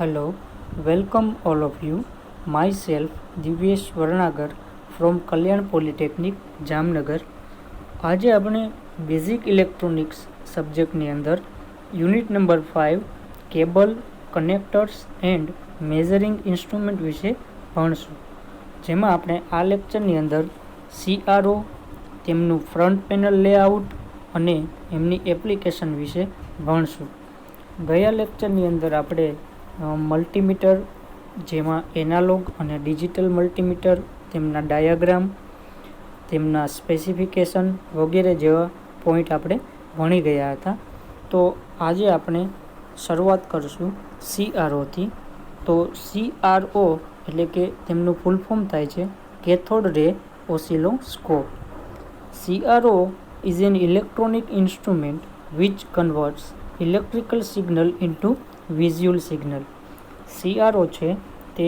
Hello, welcome all of you. Myself Divyesh Varnagar from Kalyan polytechnic Jamnagar. આજે આપણે basic electronics સબ્જેક્ટની અંદર unit number 5 cable connectors and measuring instrument વિશે ભણશું. જેમાં આપણે આ લેક્ચરની અંદર CRO, તેમનું ફ્રન્ટ પેનલ લેઆઉટ અને એમની એપ્લિકેશન વિશે ભણશું. ગયા લેક્ચરની અંદર આપણે મલ્ટીમીટર, જેમાં એનાલોગ અને ડિજિટલ મલ્ટીમીટર, તેમના ડાયાગ્રામ, તેમના સ્પેસિફિકેશન વગેરે જેવા પોઈન્ટ આપણે ભણી ગયા હતા. તો આજે આપણે શરૂઆત કરશું CROથી. તો CRO એટલે કે તેમનું ફૂલ ફોર્મ થાય છે કેથોડ રે oscilloscope. CRO is an electronic instrument which converts electrical signal into visual signal. CRO છે તે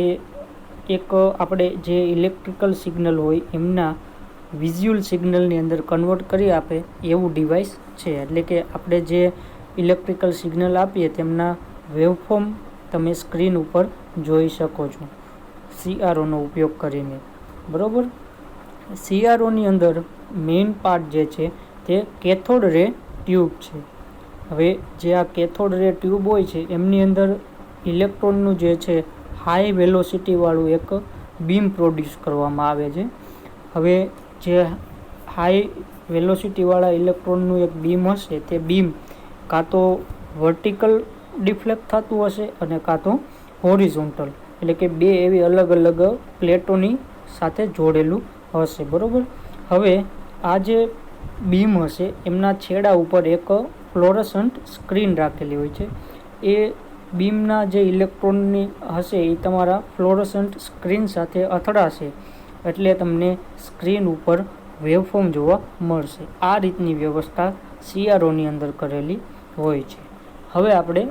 એક આપણે જે ઇલેક્ટ્રિકલ સિગ્નલ હોય એમના વિઝ્યુઅલ સિગ્નલની અંદર કન્વર્ટ કરી આપે એવું ડિવાઇસ છે. એટલે કે આપણે જે ઇલેક્ટ્રિકલ સિગ્નલ આપીએ તેમના વેવફોર્મ તમે સ્ક્રીન ઉપર જોઈ શકો છો CROનો ઉપયોગ કરીને. બરાબર. CROની અંદર મેઇન પાર્ટ જે છે તે કેથોડ રે ટ્યુબ છે. હવે જે આ કેથોડ રે ટ્યુબ હોય છે એમની અંદર ઇલેક્ટ્રોનનું જે છે હાઈ વેલોસિટીવાળું એક બીમ પ્રોડ્યુસ કરવામાં આવે છે. હવે જે હાઈ વેલોસિટીવાળા ઇલેક્ટ્રોનનું એક બીમ હશે તે બીમ કાં તો વર્ટિકલ ડિફ્લેક્ટ થતું હશે અને કાં તો હોરિઝોન્ટલ, એટલે કે બે એવી અલગ અલગ પ્લેટોની સાથે જોડેલું હશે. બરાબર. હવે આ જે બીમ હશે એમના છેડા ઉપર એક ફ્લોરસન્ટ સ્ક્રીન રાખેલી હોય છે. એ બીમના જે ઇલેક્ટ્રોનની હશે એ તમારા ફ્લોરસન્ટ સ્ક્રીન સાથે અથડાશે એટલે તમને સ્ક્રીન ઉપર વેવફોર્મ જોવા મળશે. આ રીતની વ્યવસ્થા CROની અંદર કરેલી હોય છે. હવે આપણે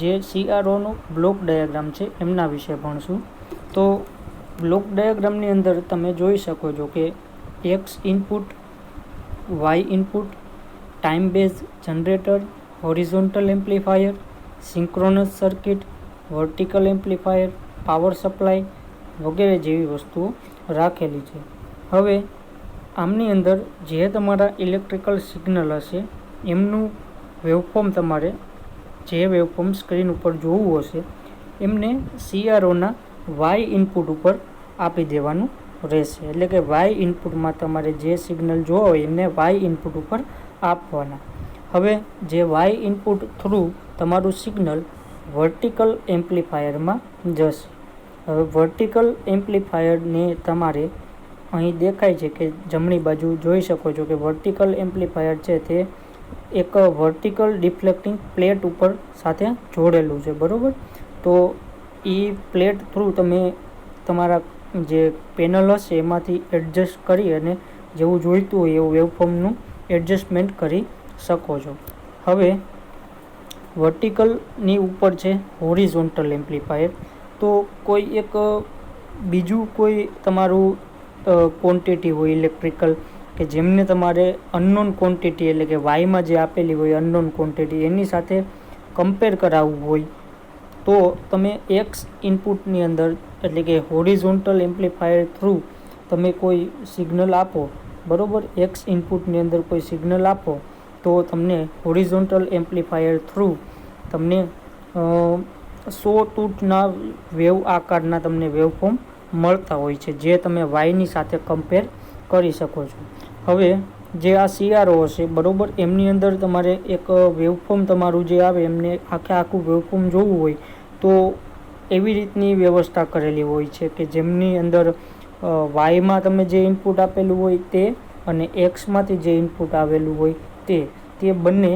જે CROનો બ્લોક ડાયાગ્રામ છે એમના વિશે ભણશું. તો બ્લોક ડાયાગ્રામની અંદર તમે જોઈ શકો છો કે X input, Y input, time base generator, horizontal amplifier, synchronous circuit, vertical amplifier, power supply વગેરે જેવી વસ્તુઓ રાખેલી છે. હવે આમની અંદર જે તમારા ઇલેક્ટ્રિકલ સિગ્નલ હશે એમનું વેવફોર્મ તમારે જે વેવફોર્મ સ્ક્રીન ઉપર જોવું હશે એમને CROના Y ઇનપુટ ઉપર આપી દેવાનું રહેશે. એટલે કે Y ઇનપુટમાં તમારે જે સિગ્નલ જોવો હોય એમને Y ઇનપુટ ઉપર આપવાના. હવે જે Y ઇનપુટ થ્રુ તમારું સિગ્નલ વર્ટિકલ એમ્પ્લીફાયરમાં જશે. હવે વર્ટિકલ એમ્પ્લીફાયરને તમારે અહીં દેખાય છે કે જમણી બાજુ જોઈ શકો છો કે વર્ટિકલ એમ્પ્લીફાયર છે તે એક વર્ટિકલ ડિફ્લેક્ટિંગ પ્લેટ ઉપર સાથે જોડેલું છે. બરાબર. તો એ પ્લેટ થ્રુ તમે તમારા જે પેનલ હશે એમાંથી એડજસ્ટ કરી અને જેવું જોઈતું હોય એવું વેવફોર્મનું એડજસ્ટમેન્ટ કરી શકો છો. હવે વર્ટિકલની ઉપર છે હોરિઝોન્ટલ એમ્પ્લીફાયર. તો કોઈ એક બીજું કોઈ તમારું ક્વોન્ટિટી હોય ઇલેક્ટ્રિકલ કે જેમને તમારે અનનોન ક્વોન્ટિટી એટલે કે વાયમાં જે આપેલી હોય અનનોન ક્વોન્ટિટી એની સાથે કમ્પેર કરાવવું હોય તો તમે X ઇનપુટની અંદર એટલે કે હોરિઝોન્ટલ એમ્પ્લીફાયર થ્રુ તમે કોઈ સિગ્નલ આપો. બરાબર. X ઇનપુટની અંદર કોઈ સિગ્નલ આપો તો તમને હોરિઝોન્ટલ એમ્પ્લીફાયર થ્રુ તમને 100 તૂટના વેવ આકારના તમને વેવફોર્મ મળતા હોય છે જે તમે વાયની સાથે કમ્પેર કરી શકો છો. હવે જે આ CRO હશે બરાબર એમની અંદર તમારે એક વેવફોર્મ તમારું જે આવે એમને આખું વેવફોર્મ જોવું હોય તો એવી રીતની વ્યવસ્થા કરેલી હોય છે કે જેમની અંદર વાયમાં તમે જે ઇનપુટ આપેલું હોય તે અને Xમાંથી જે ઇનપુટ આવેલું હોય તે બંને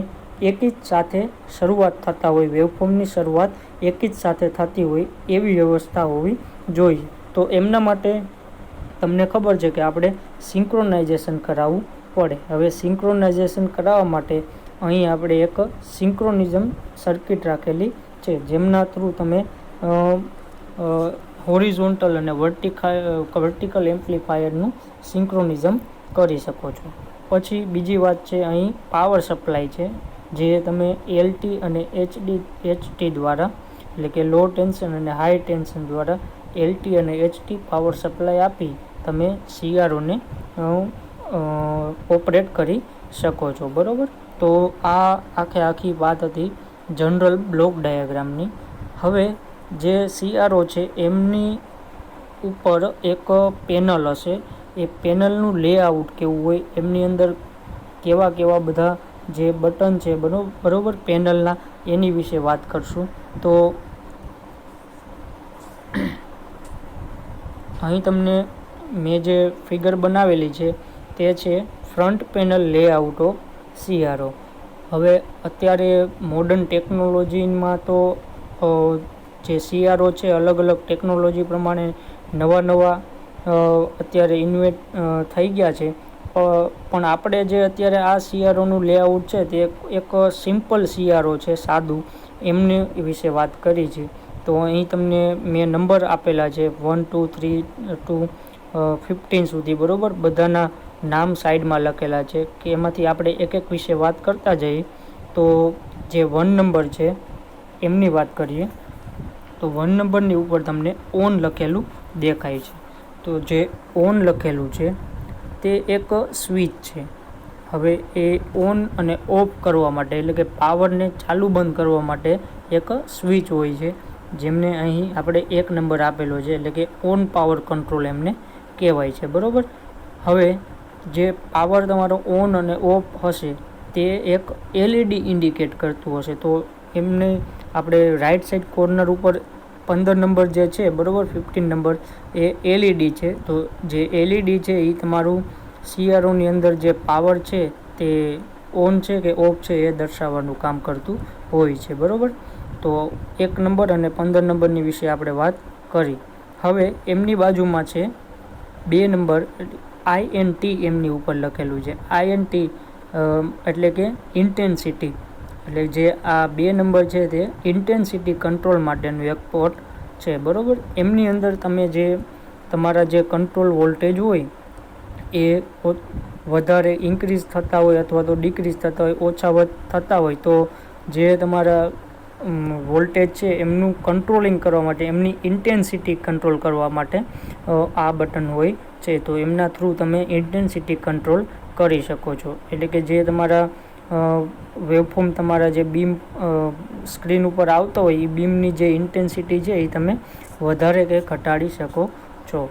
એક જ સાથે શરૂઆત થતા હોય, વેવફોર્મની શરૂઆત એક જ સાથે થતી હોય એવી વ્યવસ્થા હોવી જોઈએ. તો એમના માટે તમને ખબર છે કે આપણે સિંક્રોનાઇઝેશન કરાવવું પડે. હવે સિંક્રોનાઇઝેશન કરાવવા માટે અહીં આપણે એક સિંક્રોનિઝમ સર્કિટ રાખેલી છે જેમના થ્રુ તમે હોરિઝોન્ટલ અને વર્ટિકલ એમ્પ્લીફાયરનું સિંક્રોનિઝમ કરી શકો છો. પછી બીજી વાત છે અહીં પાવર સપ્લાય છે જે તમે LT અને HT દ્વારા એટલે કે લો ટેન્શન અને હાઈ ટેન્શન દ્વારા LT અને HT પાવર સપ્લાય આપી તમે CROને ઓપરેટ કરી શકો છો. બરાબર, તો આ આખી વાત હતી જનરલ બ્લોક ડાયાગ્રામની. હવે જે CRO છે એમની ઉપર એક પેનલ હશે, એ પેનલનું લેઆઉટ કેવું હોય, એમની અંદર કેવા બધા જે બટન છે બરોબર પેનલના, એની વિશે વાત કરશું. તો અહીં તમને મેં જે ફિગર બનાવેલી છે તે છે front panel layout of CRO. હવે અત્યારે મોડર્ન ટેકનોલોજીમાં તો જે CRO છે અલગ અલગ ટેકનોલોજી પ્રમાણે નવા અત્યારે ઇન્વેન્ટ થઈ ગયા છે. પણ આપણે જે અત્યારે આ CROનું લેઆઉટ છે તે એક સિમ્પલ CRO છે, સાદું, એમની વિશે વાત કરી છે. તો અહીં તમને મેં નંબર આપેલા છે 1 2 3 to 15 સુધી. બરાબર, બધાના નામ સાઈડમાં લખેલા છે કે એમાંથી આપણે એક વિશે વાત કરતા જઈએ. તો જે 1 નંબર છે એમની વાત કરીએ તો 1 નંબરની ઉપર તમને ઓન લખેલું દેખાય છે. તો જે ઓન લખેલું છે તે એક સ્વિચ છે. હવે એ ઓન અને ઓફ કરવા માટે, એટલે કે પાવરને ચાલુ બંધ કરવા માટે એક સ્વિચ હોય છે, જેમને અહીં આપણે 1 નંબર આપેલો છે, એટલે કે ઓન પાવર કંટ્રોલ એમને કહેવાય છે. બરાબર, હવે જે પાવર તમારો ઓન અને ઓફ હશે તે એક LED ઇન્ડિકેટ કરતું હશે. તો એમને આપણે રાઈટ સાઈડ કોર્નર ઉપર 15 નંબર જે છે બરાબર, 15 નંબર એ LED છે. તો જે LED છે એ તમારું CROની અંદર જે પાવર છે તે ઓન છે કે ઓફ છે એ દર્શાવવાનું કામ કરતું હોય છે. બરાબર, તો 1 નંબર અને 15 નંબરની વિશે આપણે વાત કરી. હવે એમની બાજુમાં છે 2 નંબર INT એમની ઉપર લખેલું છે. INT એટલે કે ઇન્ટેન્સિટી, એટલે જે આ 2 નંબર છે તે ઇન્ટેન્સિટી કંટ્રોલ માટેનું એક પોર્ટ છે. બરાબર, એમની અંદર તમે જે તમારા જે કંટ્રોલ વોલ્ટેજ હોય એ વધારે ઇન્ક્રીઝ થતા હોય અથવા તો ડિક્રીઝ થતા હોય, ઓછા થતા હોય, તો જે તમારા વોલ્ટેજ છે એમનું કંટ્રોલિંગ કરવા માટે, એમની ઇન્ટેન્સિટી કંટ્રોલ કરવા માટે આ બટન હોય છે. તો એમના થ્રુ તમે ઇન્ટેન્સિટી કંટ્રોલ કરી શકો છો. એટલે કે જે તમારા વેવફોર્મ, તમારા જે બીમ સ્ક્રીન ઉપર આવતો હોય એ બીમની જે ઇન્ટેન્સિટી છે એ તમે વધારે કે ઘટાડી શકો છો.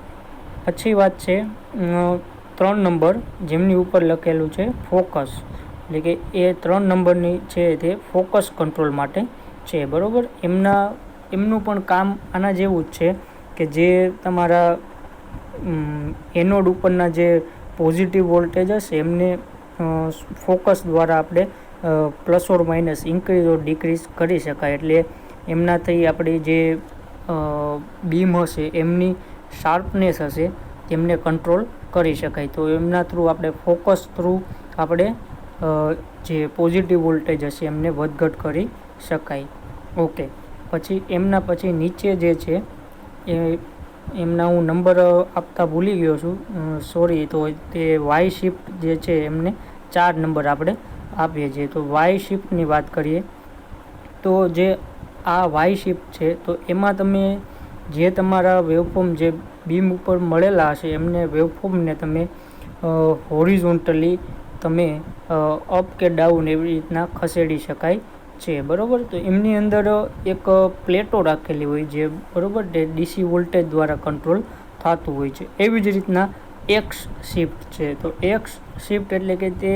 પછી વાત છે 3 નંબર, જેમની ઉપર લખેલું છે ફોકસ, એટલે કે એ 3 નંબરની છે તે ફોકસ કંટ્રોલ માટે છે. બરાબર, એમનું પણ કામ આના જેવું જ છે કે જે તમારા એનોડ ઉપરના જે પોઝિટિવ વોલ્ટેજ હશે એમને ફોકસ દ્વારા આપણે plus or minus, increase or decrease કરી શકાય. એટલે એમનાથી આપણી જે બીમ હશે એમની શાર્પનેસ હશે તેમને કંટ્રોલ કરી શકાય. તો એમના થ્રુ આપણે ફોકસ થ્રુ આપણે જે પોઝિટિવ વોલ્ટેજ હશે એમને વધઘટ કરી શકાય. ઓકે, પછી એમના પછી નીચે જે છે એ એમના હું નંબર આપતા ભૂલી ગયો છું, સોરી. તો તે વાય શિફ્ટ જે છે એમને 4 નંબર આપણે આપીએ છીએ. તો વાય શિફ્ટની વાત કરીએ તો જે આ વાય શિફ્ટ છે તો એમાં તમે જે તમારા વેવફોર્મ જે બીમ ઉપર મળેલા હશે એમને વેવફોર્મને તમે હોરિઝોન્ટલી તમે અપ કે ડાઉન એવી રીતના ખસેડી શકાય છે. બરાબર, તો એમની અંદર એક પ્લેટો રાખેલી હોય જે બરાબર DC વોલ્ટેજ દ્વારા કંટ્રોલ થતું હોય છે. એવી જ રીતના એક્સ શિફ્ટ છે. તો એક્સ શિફ્ટ એટલે કે તે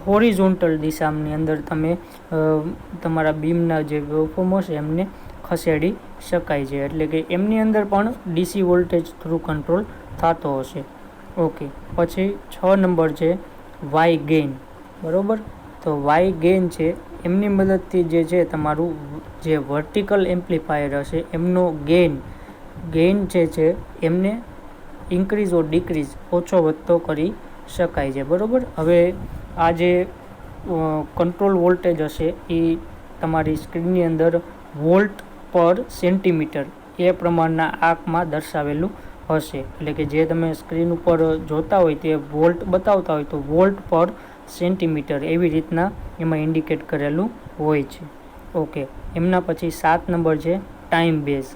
હોરિઝોન્ટલ દિશાની અંદર તમે તમારા બીમના જે વેવફોર્મ હશે એમને ખસેડી શકાય છે. એટલે કે એમની અંદર પણ DC વોલ્ટેજ થ્રુ કંટ્રોલ થતો હશે. ઓકે, પછી 6 નંબર છે વાય ગેઇન. બરાબર, તો વાય ગેઇન છે એમની મદદથી જે છે તમારું જે વર્ટિકલ એમ્પ્લીફાયર હશે એમનો ગેઇન છે એમને ઇન્ક્રીઝ ઓર ડિક્રીઝ, ઓછો વધતો કરી શકાય છે. બરાબર, હવે આ જે કંટ્રોલ વોલ્ટેજ હશે એ તમારી સ્ક્રીનની અંદર વોલ્ટ પર સેન્ટીમીટર એ પ્રમાણના આંકમાં દર્શાવેલું હશે. એટલે કે જે તમે સ્ક્રીન ઉપર જોતા હોય તે વોલ્ટ બતાવતા હોય તો વોલ્ટ પર સેન્ટીમીટર એવી રીતના એમાં ઇન્ડિકેટ કરેલું હોય છે. ઓકે, એમના પછી 7 નંબર છે ટાઈમ બેઝ.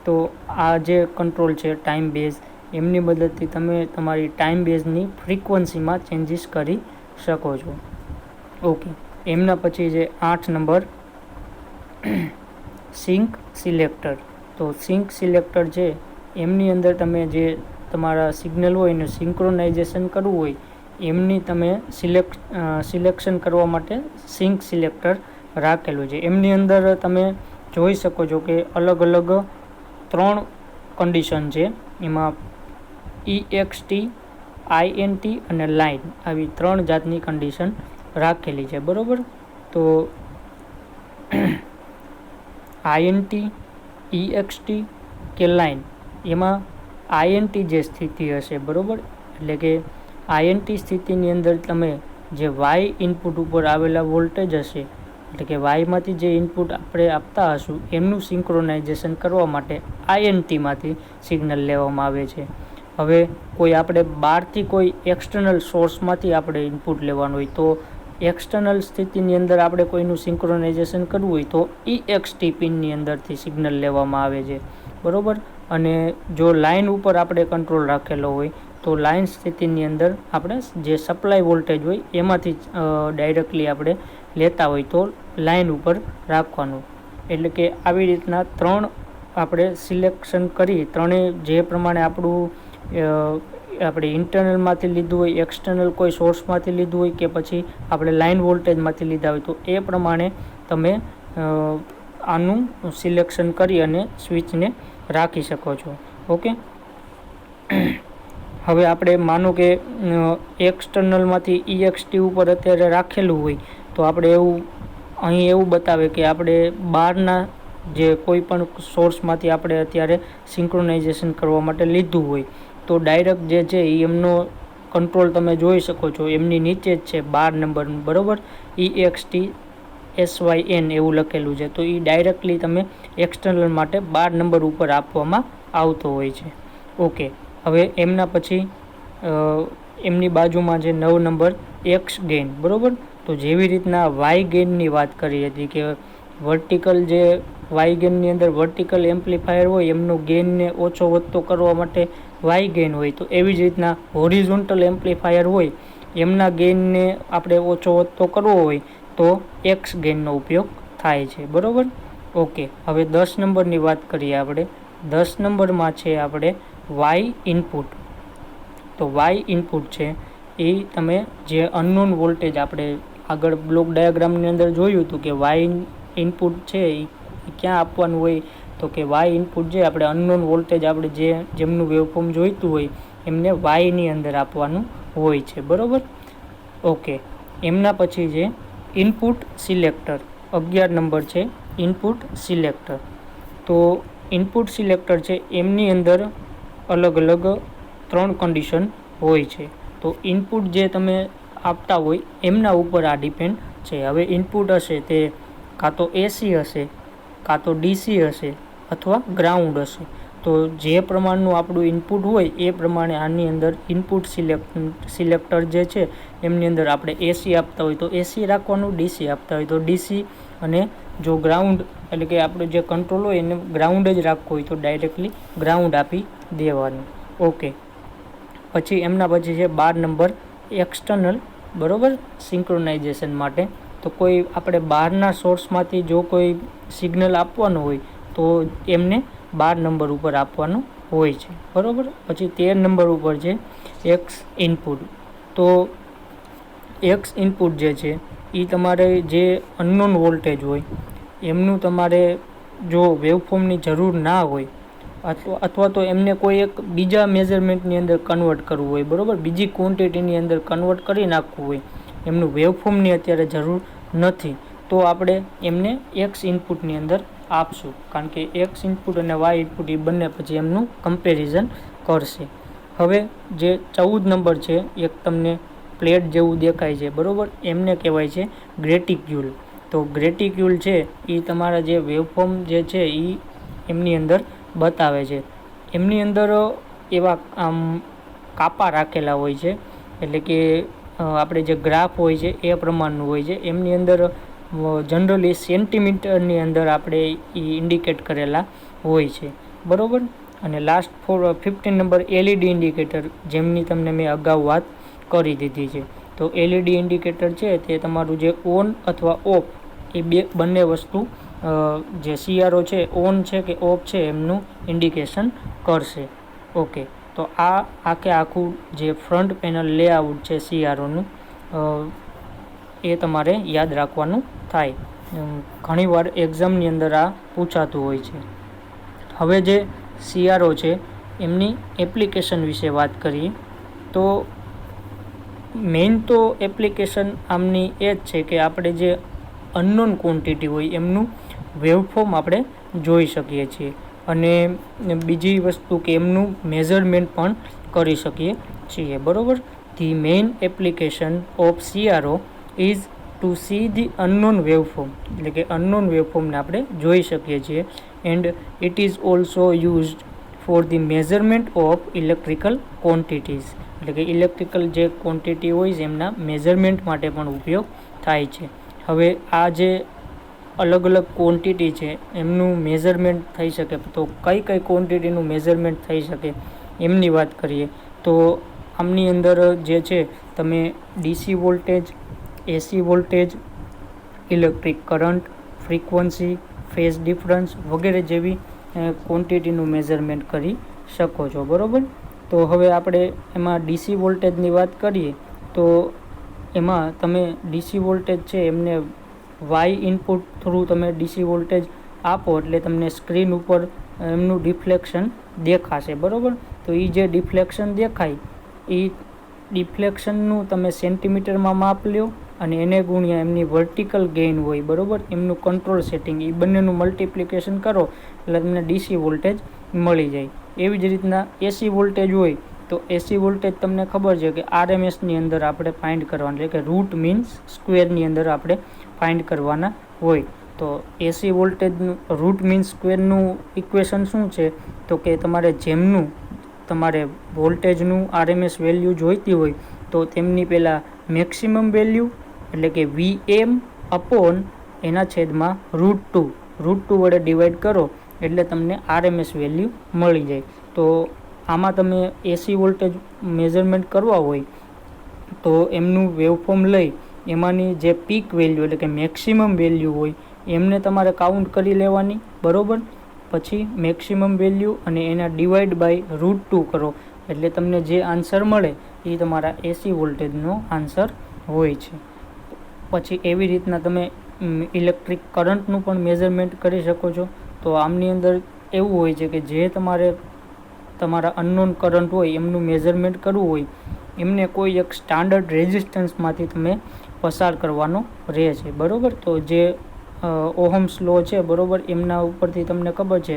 તો આ જે કંટ્રોલ છે ટાઈમ બેઝ, એમની મદદથી તમે તમારી ટાઈમ બેઝની ફ્રીક્વન્સીમાં ચેન્જીસ કરી શકો છો. ઓકે, એમના પછી છે 8 નંબર સિંક સિલેક્ટર. તો સિંક સિલેક્ટર છે એમની અંદર તમે જે તમારા સિગ્નલ હોય એને સિંક્રોનાઇઝેશન કરવું હોય એમની તમે સિલેક્શન કરવા માટે સિંક સિલેક્ટર રાખેલું છે. એમની અંદર તમે જોઈ શકો છો કે અલગ અલગ 3 કન્ડિશન છે. એમાં EXT, INT અને લાઇન, આવી 3 જાતની કન્ડિશન રાખેલી છે. બરાબર, તો INT, EXT કે લાઇન, એમાં INT જે સ્થિતિ હશે, બરાબર, એટલે કે INT સ્થિતિની અંદર તમે જે Y ઇનપુટ ઉપર આવેલા વોલ્ટેજ હશે, એટલે કે વાયમાંથી જે ઇનપુટ આપણે આપતા હશું એમનું સિંક્રોનાઇઝેશન કરવા માટે INTમાંથી સિગ્નલ લેવામાં આવે છે. હવે કોઈ આપણે બહારથી કોઈ એક્સટર્નલ સોર્સમાંથી આપણે ઇનપુટ લેવાનું હોય તો એક્સટર્નલ સ્થિતિની અંદર આપણે કોઈનું સિંક્રોનાઇઝેશન કરવું હોય તો EXT પિનની અંદરથી સિગ્નલ લેવામાં આવે છે. બરાબર, અને જો લાઇન ઉપર આપણે કંટ્રોલ રાખેલો હોય તો લાઇન સ્થિતિની અંદર આપણે જે સપ્લાય વોલ્ટેજ હોય એમાંથી ડાયરેક્ટલી આપણે લેતા હોય તો લાઇન ઉપર રાખવાનું. એટલે કે આવી રીતના 3 આપણે સિલેક્શન કરી, ત્રણેય જે પ્રમાણે આપણે ઇન્ટરનલમાંથી લીધું હોય, એક્સટર્નલ કોઈ સોર્સમાંથી લીધું હોય કે પછી આપણે લાઇન વોલ્ટેજમાંથી લીધા હોય, તો એ પ્રમાણે તમે આનું સિલેક્શન કરી અને સ્વિચને રાખી શકો છો. ઓકે, હવે આપણે માનો કે એક્સટર્નલમાંથી EXT ઉપર અત્યારે રાખેલું હોય તો આપણે અહીં એવું બતાવે કે આપણે બહારના જે કોઈ પણ સોર્સમાંથી આપણે અત્યારે સિંક્રોનાઇઝેશન કરવા માટે લીધું હોય તો ડાયરેક્ટ જે છે એ એમનો કંટ્રોલ તમે જોઈ શકો છો, એમની નીચે જ છે 12 નંબરનું. બરાબર, EXT SYN એવું લખેલું છે. તો એ ડાયરેક્ટલી તમે એક્સટર્નલ માટે 12 નંબર ઉપર આપવામાં આવતો હોય છે. ઓકે, હવે એમના પછી એમની બાજુમાં છે 9 નંબર X ગેઇન. બરાબર, તો જેવી રીતના વાય ગેઇનની વાત કરી હતી કે વર્ટિકલ જે વાય ગેઇનની અંદર વર્ટિકલ એમ્પ્લીફાયર હોય એમનો ગેઇનને ઓછો વધતો કરવા માટે વાય ગેઇન હોય, તો એવી જ રીતના હોરિઝોન્ટલ એમ્પ્લીફાયર હોય એમના ગેઇનને આપણે ઓછો વધતો કરવો હોય તો એક્સ ગેઇનનો ઉપયોગ થાય છે. બરાબર, ઓકે, હવે 10 નંબરની વાત કરીએ આપણે. 10 નંબરમાં છે આપણે વાય ઇનપુટ. તો વાય ઇનપુટ છે એ તમે જે અનનોન વોલ્ટેજ આપણે આગળ બ્લોક ડાયાગ્રામની અંદર જોયું હતું કે વાય ઇનપુટ છે એ ક્યાં આપવાનું હોય, તો કે વાય ઇનપુટ જે આપણે અનનોન વોલ્ટેજ આપણે જેમનું વેવફોર્મ જોઈતું હોય એમને વાયની અંદર આપવાનું હોય છે. બરાબર, ઓકે, એમના પછી છે ઇનપુટ સિલેક્ટર. 11 નંબર છે ઇનપુટ સિલેક્ટર. તો ઇનપુટ સિલેક્ટર છે એમની અંદર અલગ અલગ 3 કન્ડિશન હોય છે. તો ઇનપુટ જે તમે આપતા હોય એમના ઉપર આ ડિપેન્ડ છે. હવે ઇનપુટ હશે તે કાં તો AC હશે, કાં તો DC હશે અથવા ગ્રાઉન્ડ હશે. તો જે પ્રમાણનું આપણું ઇનપુટ હોય એ પ્રમાણે આની અંદર ઇનપુટ સિલેક્ટર જે છે એમની અંદર આપણે AC આપતા હોય તો AC રાખવાનું, DC આપતા હોય તો DC, અને જો ગ્રાઉન્ડ એટલે કે આપણું જે કંટ્રોલ હોય એને ગ્રાઉન્ડ જ રાખવું હોય તો ડાયરેક્ટલી ગ્રાઉન્ડ આપી દેવાનું. ઓકે, પછી એમના પછી છે 12 નંબર એક્સટર્નલ. બરાબર, સિંક્રોનાઇઝેશન માટે તો કોઈ આપણે બહારના સોર્સમાંથી જો કોઈ સિગ્નલ આપવાનું હોય તો એમને 12 નંબર ઉપર આપવાનું હોય છે. બરાબર, પછી 13 નંબર ઉપર છે એક્સ ઇનપુટ. તો એક્સ ઇનપુટ જે છે એ તમારે જે અનનોન વોલ્ટેજ હોય એમનું તમારે જો વેવફોર્મની જરૂર ના હોય અથવા તો એમને કોઈ એક બીજા મેઝરમેન્ટની અંદર કન્વર્ટ કરવું હોય, બરાબર, બીજી ક્વોન્ટિટીની અંદર કન્વર્ટ કરી નાખવું હોય, એમનું વેવફોર્મની અત્યારે જરૂર નથી, તો આપણે એમને એક્સ ઇનપુટની અંદર આપશું. કારણ કે એક્સ ઇનપુટ અને વાય ઇનપુટ એ બંને પછી એમનું કમ્પેરિઝન કરશે. હવે જે 14 નંબર છે એક તમને પ્લેટ જેવું દેખાય છે, બરાબર, એમને કહેવાય છે ગ્રેટિક્યુલ. તો ગ્રેટિક્યુલ છે એ તમારા જે વેવફોર્મ જે છે એ એમની અંદર બતાવે છે. એમની અંદર એવા કાપા રાખેલા હોય છે, એટલે કે આપણે જે ગ્રાફ હોય છે એ પ્રમાણનું હોય છે. એમની અંદર જનરલી સેન્ટીમીટરની અંદર આપણે એ ઇન્ડિકેટ કરેલા હોય છે, બરાબર. અને લાસ્ટ 15 નંબર એલઈડી ઇન્ડિકેટર, જેમની તમને મેં અગાઉ વાત કરી દીધી છે. તો એલઈડી ઇન્ડિકેટર છે તે તમારું જે ઓન અથવા ઓફ એ બંને વસ્તુ જે સીઆરઓ છે ઓન છે કે ઓફ છે એમનું ઇન્ડિકેશન કરશે. ઓકે, તો આ આખું જે ફ્રન્ટ પેનલ લેઆઉટ છે સીઆરઓનું, એ તમારે યાદ રાખવાનું થાય. ઘણીવાર એક્ઝામની અંદર આ પૂછાતું હોય છે. હવે જે સીઆરઓ છે એમની એપ્લિકેશન વિશે વાત કરીએ તો મેઇન તો એપ્લિકેશન આમની એ જ છે કે આપણે જે અનનોન ક્વોન્ટિટી હોય એમનું વેવફોર્મ આપણે જોઈ શકીએ છીએ, અને બીજી વસ્તુ કે એમનું મેઝરમેન્ટ પણ કરી શકીએ છીએ, બરાબર. The main application of CRO is to see the unknown waveform, એટલે કે અનનોન વેવફોર્મને આપણે જોઈ શકીએ છીએ. And it is also used for the measurement of electrical quantities, એટલે કે ઇલેક્ટ્રિકલ જે ક્વોન્ટિટી હોય છે એમના મેઝરમેન્ટ માટે પણ ઉપયોગ થાય છે. હવે આ જે અલગ અલગ ક્વોન્ટિટી છે એમનું મેઝરમેન્ટ થઈ શકે, તો કઈ ક્વોન્ટિટીનું મેઝરમેન્ટ થઈ શકે એમની વાત કરીએ તો આમની અંદર જે છે તમે DC voltage, AC voltage, electric current, frequency, phase difference વગેરે જેવી ક્વોન્ટિટીનું મેઝરમેન્ટ કરી શકો છો, બરાબર. તો હવે આપણે એમાં ડીસી વોલ્ટેજની વાત કરીએ તો એમાં તમે ડીસી વોલ્ટેજ છે એમને વાય ઇનપુટ થ્રુ તમે ડીસી વોલ્ટેજ આપો એટલે તમને સ્ક્રીન ઉપર એમનું ડિફ્લેક્શન દેખાશે, બરાબર. તો એ જે ડિફ્લેક્શન દેખાય એ ડિફ્લેક્શનનું તમે સેન્ટીમીટરમાં માપ લ્યો અને એને ગુણ્યા એમની વર્ટિકલ ગેઇન હોય, બરાબર, એમનું કંટ્રોલ સેટિંગ, એ બંનેનું મલ્ટિપ્લિકેશન કરો એટલે તમને ડીસી વોલ્ટેજ મળી જાય. એવી જ રીતના એસી વોલ્ટેજ હોય તો એસી વોલ્ટેજ તમને ખબર છે કે આરએમએસની અંદર આપણે ફાઇન્ડ કરવાનું, એટલે કે રૂટ મીન્સ સ્ક્વેરની અંદર આપણે ફાઇન્ડ કરવાના હોય. તો એસી વોલ્ટેજનું રૂટ મીન્સ સ્ક્વેરનું ઇક્વેશન શું છે તો કે તમારે વોલ્ટેજનું આરએમએસ વેલ્યુ જોઈતી હોય તો તેમની પહેલાં મેક્સિમમ વેલ્યુ એટલે કે વીએમ અપોન એના છેદમાં √2 વડે ડિવાઈડ કરો એટલે તમને આરએમએસ વેલ્યુ મળી જાય. તો આમાં તમે એસી વોલ્ટેજ મેઝરમેન્ટ કરવા હોય તો એમનું વેવફોર્મ લઈ એમાંની જે પીક વેલ્યુ એટલે કે મેક્સિમમ વેલ્યુ હોય એમને તમારે કાઉન્ટ કરી લેવાની, બરાબર. પછી મેક્સિમમ વેલ્યુ અને એના ડિવાઈડ બાય √2 કરો એટલે તમને જે આન્સર મળે એ તમારા એસી વોલ્ટેજનો આન્સર હોય છે. પછી એવી રીતના તમે ઇલેક્ટ્રિક કરંટનું પણ મેઝરમેન્ટ કરી શકો છો. તો આમની અંદર એવું હોય છે કે જે તમારા અનનોન કરંટ હોય એમનું મેઝરમેન્ટ કરવું હોય એમને કોઈ એક સ્ટાન્ડર્ડ રેઝિસ્ટન્સમાંથી તમે પસાર કરવાનો રહે છે, બરાબર. તો જે ઓહમ્સ લો છે, બરાબર, એમના ઉપરથી તમને ખબર છે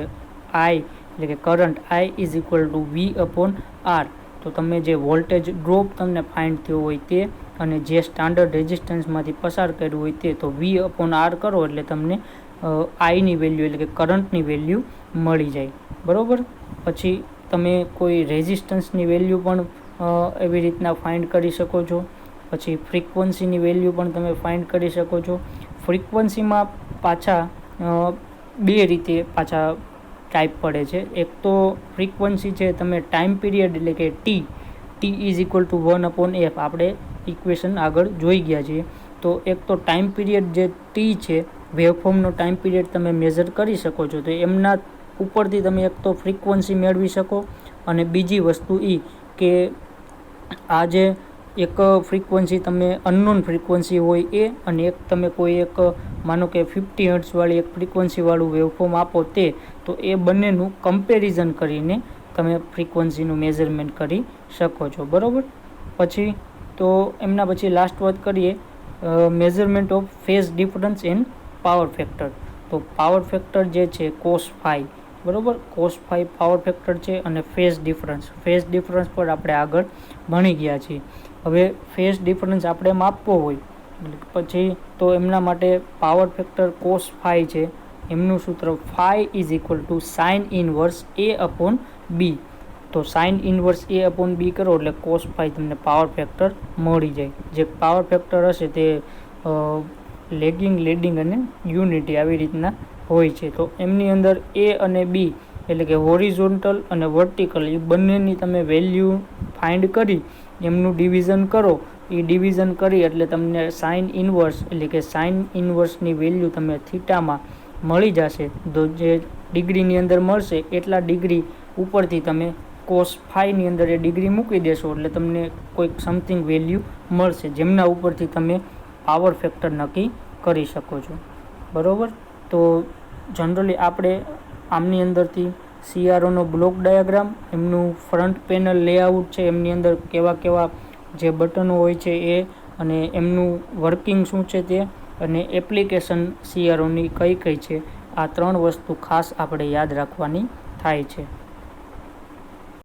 આઈ એટલે કે current I is equal to V upon R. તો તમે જે વોલ્ટેજ ડ્રોપ તમને ફાઇન્ડ થયો હોય તે અને જે સ્ટાન્ડર્ડ રેઝિસ્ટન્સમાંથી પસાર કર્યું હોય તે, તો વી અપોન આર કરો એટલે તમને આઈની વેલ્યુ એટલે કે કરંટની વેલ્યુ મળી જાય, બરાબર. પછી તમે કોઈ રેઝિસ્ટન્સની વેલ્યુ પણ એવી રીતના ફાઇન્ડ કરી શકો છો. પછી ફ્રીક્વન્સીની વેલ્યુ પણ તમે ફાઇન્ડ કરી શકો છો. ફ્રીક્વન્સીમાં પાછા બે રીતે પાછા ટાઈપ પડે છે. એક તો ફ્રીક્વન્સી છે તમે ટાઈમ પીરિયડ એટલે કે T is equal two 1/f આપણે ઇક્વેશન આગળ જોઈ ગયા છીએ. તો એક તો ટાઈમ પીરિયડ જે ટી છે વેવફોર્મનો ટાઈમ પીરિયડ તમે મેઝર કરી શકો છો, તો એમના ઉપરથી તમે એક તો ફ્રીક્વન્સી મેળવી શકો અને બીજી વસ્તુ એ કે આ જે એક ફ્રીક્વન્સી તમે અનનોન ફ્રીક્વન્સી હોય એ અને એક તમે કોઈ એક માનો કે 50 હર્ટ્ઝવાળી એક ફ્રીક્વન્સીવાળું વેવફોર્મ આપો તે, તો એ બંનેનું કમ્પેરિઝન કરીને તમે ફ્રીક્વન્સીનું મેઝરમેન્ટ કરી શકો છો, બરાબર. પછી તો એમના પછી લાસ્ટ વાત કરીએ measurement of phase difference end power factor. તો પાવર ફેક્ટર જે છે cos phi, બરાબર, cos phi પાવર ફેક્ટર છે અને ફેઝ ડિફરન્સ પર આપણે આગળ ભણી ગયા છીએ. હવે ફેઝ ડિફરન્સ આપણે માપવો હોય પછી તો એમના માટે પાવર ફેક્ટર cos phi છે, એમનું સૂત્ર phi is equal two sine inverse a upon b. તો sine inverse a upon b કરો એટલે cos phi તમને પાવર ફેક્ટર મળી જાય. જે પાવર ફેક્ટર હશે તે લેગિંગ, લીડિંગ અને યુનિટી આવી રીતના હોય છે. તો એમની અંદર એ અને બી એટલે કે હોરિઝોન્ટલ અને વર્ટિકલ એ બંનેની તમે વેલ્યુ ફાઇન્ડ કરી એમનું ડિવિઝન કરો. એ ડિવિઝન કરી એટલે તમને સાઇન ઇન્વર્સ એટલે કે સાઇન ઇન્વર્સની વેલ્યુ તમે થીટામાં મળી જશે. તો જે ડિગ્રીની અંદર મળશે એટલા ડિગ્રી ઉપરથી તમે કોસ ફાઈની અંદર એ ડિગ્રી મૂકી દેશો એટલે તમને કોઈક સમથિંગ વેલ્યુ મળશે, જેમના ઉપરથી તમે પાવર ફેક્ટર નક્કી કરી શકો છો. બરાબર. તો જનરલી આપણે આમની અંદરથી CROનો બ્લોક ડાયાગ્રામ, એમનું ફ્રન્ટ પેનલ લેઆઉટ છે, એમની અંદર કેવા કેવા જે બટનો હોય છે એ, અને એમનું વર્કિંગ શું છે તે, અને એપ્લિકેશન CROની કઈ કઈ છે, આ 3 વસ્તુ ખાસ આપણે યાદ રાખવાની થાય છે.